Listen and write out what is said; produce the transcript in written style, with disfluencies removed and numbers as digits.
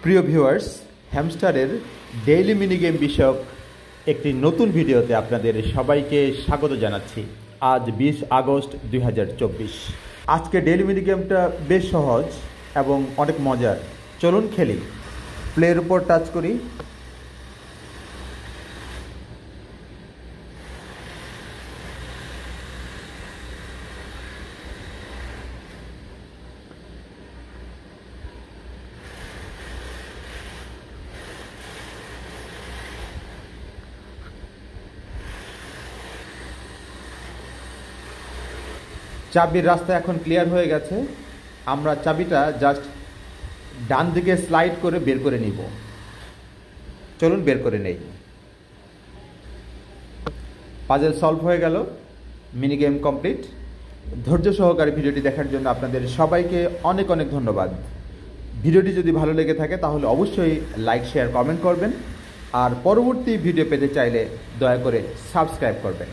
প্রিয় viewers, হ্যামস্টারের daily mini game বিষয়ক একটি নতুন ভিডিওতে আপনাদের সবাইকে স্বাগত জানাচ্ছি। আজ 20 আগস্ট 2024। আজকে ডেইলি মিনি গেমটা বেশ সহজ এবং অনেক মজার। চলুন খেলি। প্লের উপর টাচ করি। চাবির রাস্তা এখন ক্লিয়ার হয়ে গেছে। আমরা চাবিটা জাস্ট ডান দিকে স্লাইড করে বের করে নিব। চলুন বের করে নেই। পাজল সলভ হয়ে গেল। Mini game complete. ধৈর্য সহকারে ভিডিওটি দেখার জন্য আপনাদের সবাইকে অনেক অনেক ধন্যবাদ। ভিডিওটি যদি ভালো লেগে থাকে তাহলে অবশ্যই লাইক, শেয়ার, কমেন্ট করবেন। আর পরবর্তী ভিডিও পেতে চাইলে দয়া করে সাবস্ক্রাইব করবেন।